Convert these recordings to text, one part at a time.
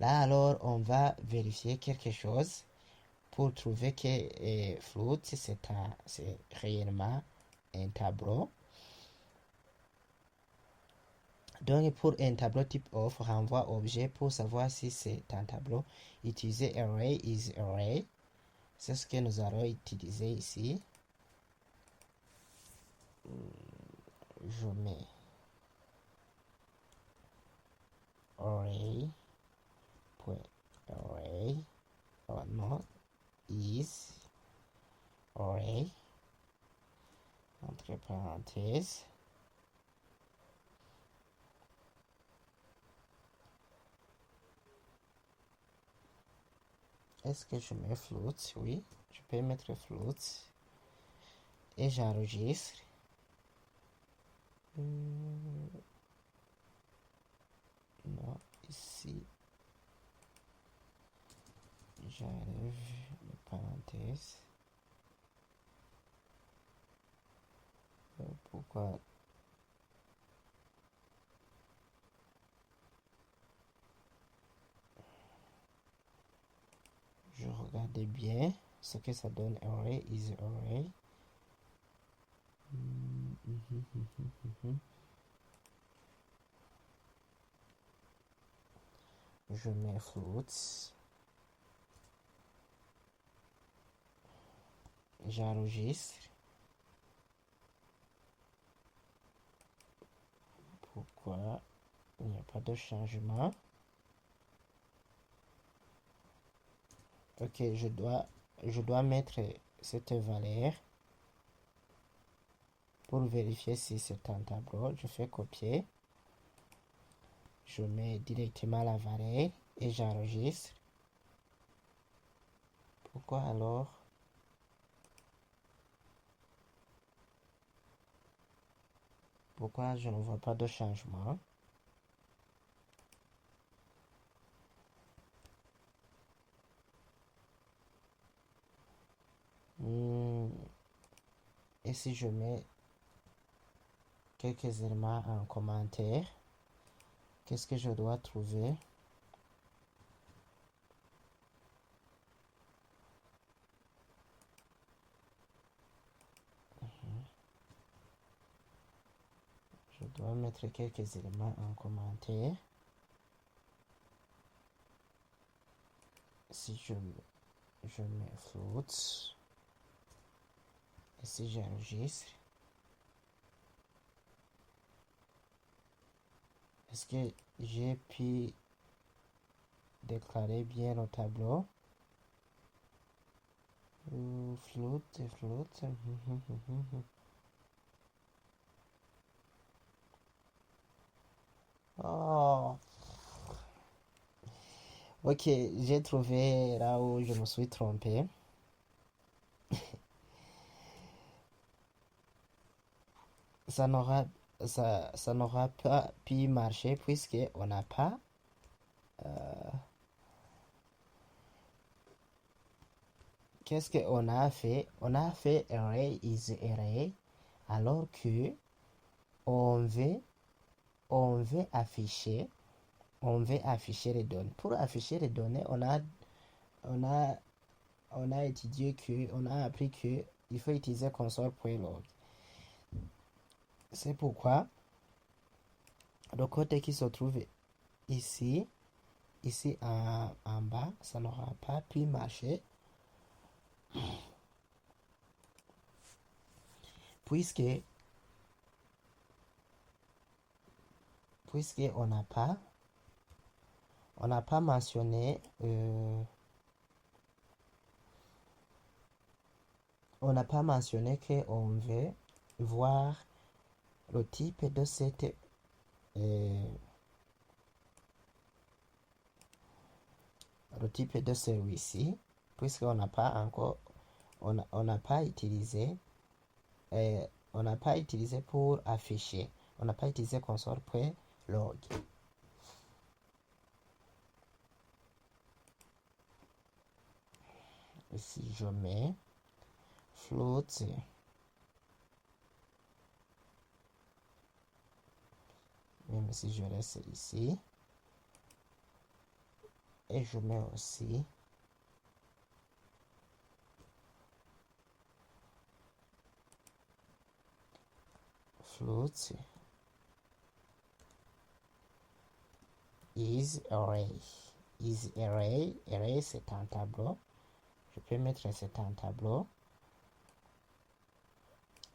Là, alors, on va vérifier quelque chose pour trouver que Float, c'est réellement un tableau. Donc, pour un tableau type of, renvoie objet pour savoir si c'est un tableau. Utiliser array is array. C'est ce que nous allons utiliser ici. Je mets array, array, oh non, is array, entre parenthèses. Est-ce que je mets float? Oui, je peux mettre float. Et j'enregistre. Non, ici. J'enlève les parenthèses. Pourquoi? Je regarde bien ce que ça donne. Array is array. Je mets floats. J'enregistre. Pourquoi il n'y a pas de changement? Ok, je dois mettre cette valeur pour vérifier si c'est un tableau. Je fais copier. Je mets directement la valeur et j'enregistre. Pourquoi alors? Pourquoi je ne vois pas de changement? Et si je mets quelques éléments en commentaire, qu'est-ce que je dois trouver? Je dois mettre quelques éléments en commentaire. Si je mets float, et si j'enregistre, est-ce que j'ai pu déclarer bien le tableau? Float. Oh, ok, j'ai trouvé là où je me suis trompé. Ça n'aura ça n'aura pas pu marcher puisque on n'a pas qu'est-ce qu'on a fait? On a fait array is array alors que on veut on veut afficher les données. Pour afficher les données, on a on a étudié que on a appris que il faut utiliser console.log. C'est pourquoi le code qui se trouve ici en bas, ça n'aura pas pu marcher puisque on n'a pas mentionné qu'on veut voir le type de cette le type de celui-ci puisqu'on n'a pas encore on n'a pas utilisé pour afficher, on n'a pas utilisé console.log. Ici je mets float même si je reste ici et je mets aussi float is array. Is array. Array, c'est un tableau. Je peux mettre c'est un tableau.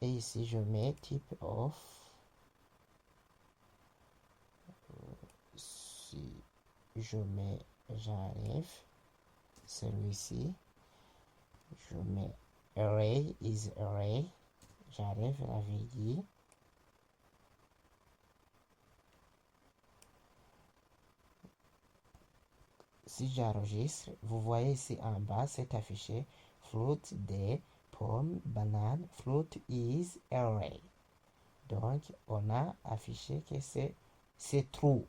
Et ici, je mets type of. Si je mets, j'arrive, celui-ci, je mets array is array, j'arrive la virgule. Si j'enregistre, vous voyez ici en bas, c'est affiché fruit des pommes, bananes, fruit is array. Donc, on a affiché que c'est true.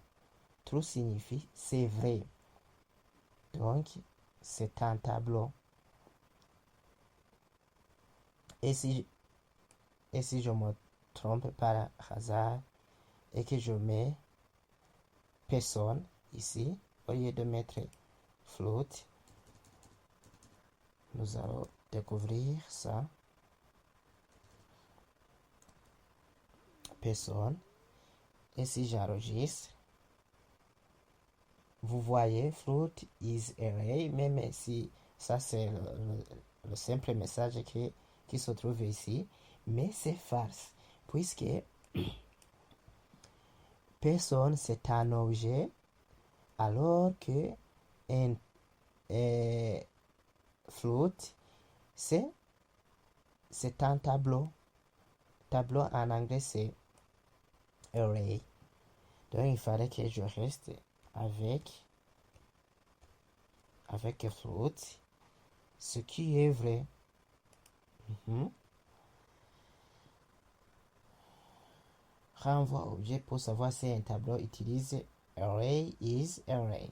True signifie c'est vrai. Donc, c'est un tableau. Et si je me trompe par hasard et que je mets personne ici, au lieu de mettre float, nous allons découvrir ça. Personne. Et si j'enregistre, vous voyez fruit is array, même si ça c'est le simple message qui se trouve ici, mais c'est false, puisque personne c'est un objet, alors que un float c'est un tableau. Tableau en anglais c'est array. Donc il fallait que je reste avec float, ce qui est vrai. Renvoi objet pour savoir si un tableau utilise array is array.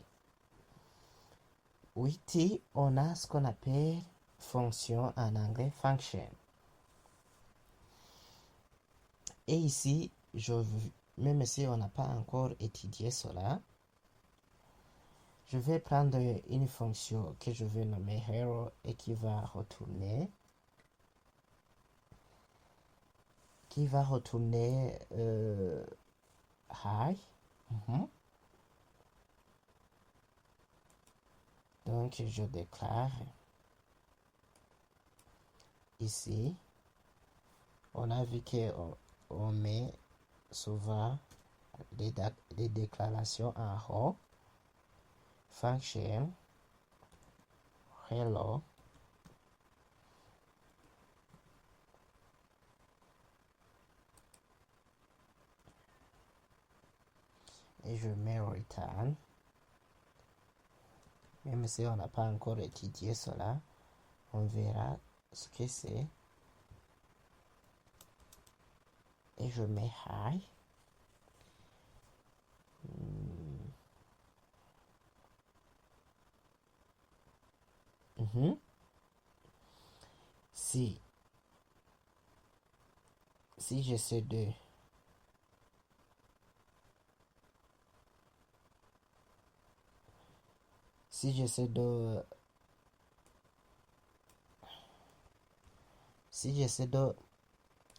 Oui, on a ce qu'on appelle fonction en anglais function. Et ici, même si on n'a pas encore étudié cela, je vais prendre une fonction que je vais nommer hero et qui va retourner hi. Donc je déclare ici, on a vu qu'on met souvent les déclarations en haut. Function hello et je mets return. Même si on n'a pas encore étudié cela, on verra ce que c'est. Et je mets hi. Si j'essaie de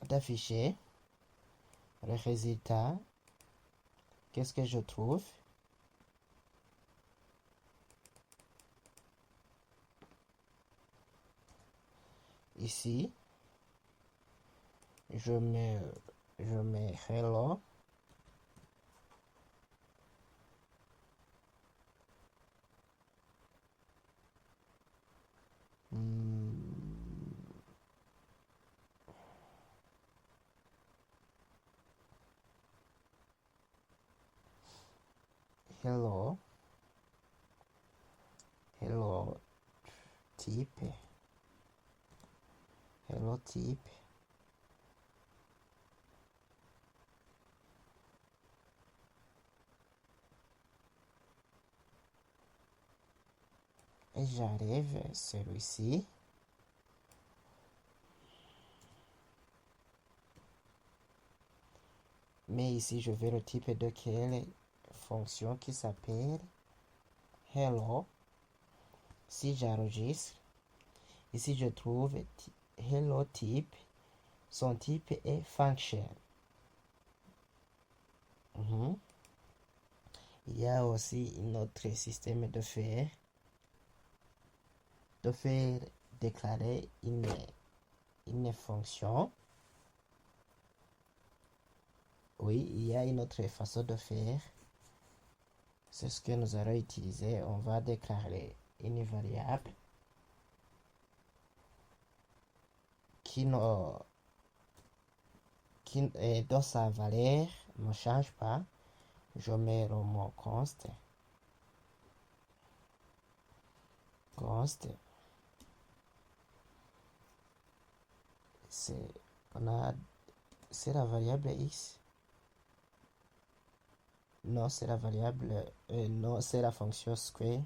d'afficher le résultat, qu'est-ce que je trouve? Ici, je mets hello. Hello type, et j'arrive celui-ci. Mais ici je vais le type de quelle fonction qui s'appelle hello. Si j'enregistre, ici je trouve hello type. Son type est function. Il y a aussi un autre système de faire déclarer une fonction. Oui, il y a une autre façon de faire. C'est ce que nous allons utiliser. On va déclarer une variable dont sa valeur ne change pas. Je mets le mot const. C'est la variable x. Non, c'est la variable. Non, c'est la fonction square.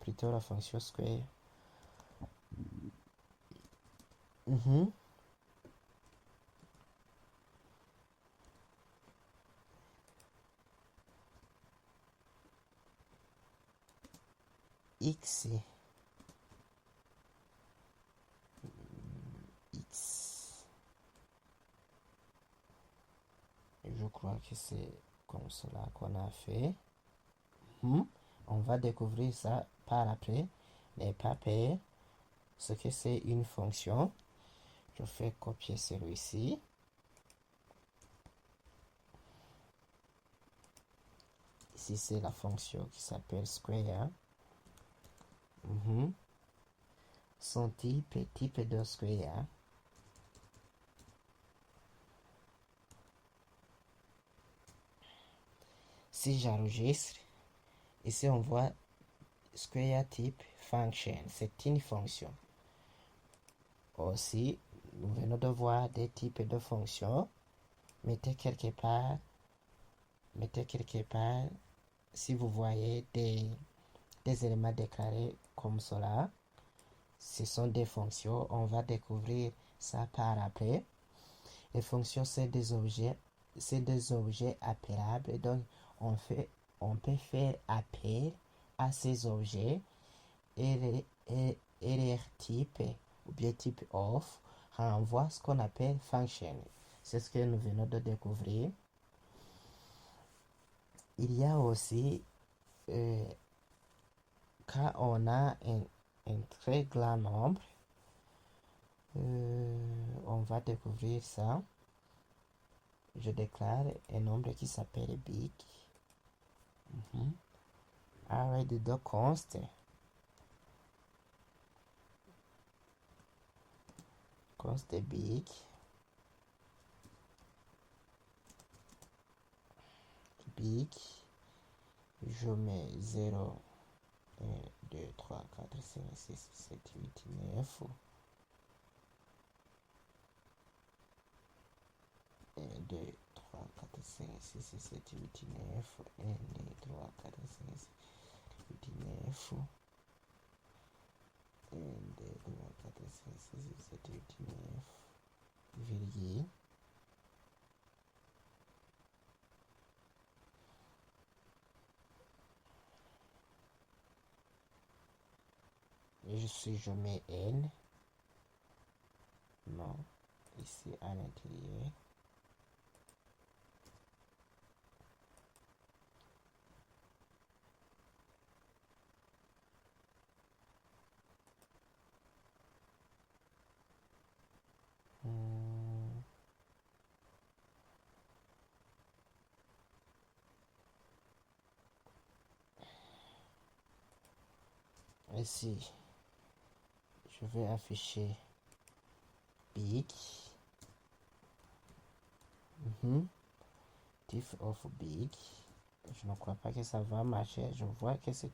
Plutôt la fonction square. X. Je crois que c'est comme cela qu'on a fait. On va découvrir ça par après. Mais pas peur. Ce que c'est une fonction. Je fais copier celui-ci. Ici, c'est la fonction qui s'appelle square. Son type est type de square. Si j'enregistre, ici on voit square type function. C'est une fonction. Aussi, nous venons de voir des types de fonctions. Mettez quelque part, si vous voyez des éléments déclarés comme cela, ce sont des fonctions. On va découvrir ça par après. Les fonctions, c'est des objets appelables. Donc, on peut faire appel à ces objets et leur type ou bien type of renvoie ce qu'on appelle function. C'est ce que nous venons de découvrir. Il y a aussi quand on a un très grand nombre, on va découvrir ça. Je déclare un nombre qui s'appelle big. Array de const. Const big. Je mets 0, 1, 2, 3, 4, 5, 6, 7, 8, 9. 1, 2, 3, 4, 5, 6, 7, 8, 9. 1, 2, 3, 4, 5, 6, 8, 9. 1, 2, 3, 4, 5, 6, 7, 8, 9. Virgule. Je mets N. Non. Ici à l'intérieur. Ici, je vais afficher big. Diff of big. Je ne crois pas que ça va marcher. Je vois que c'est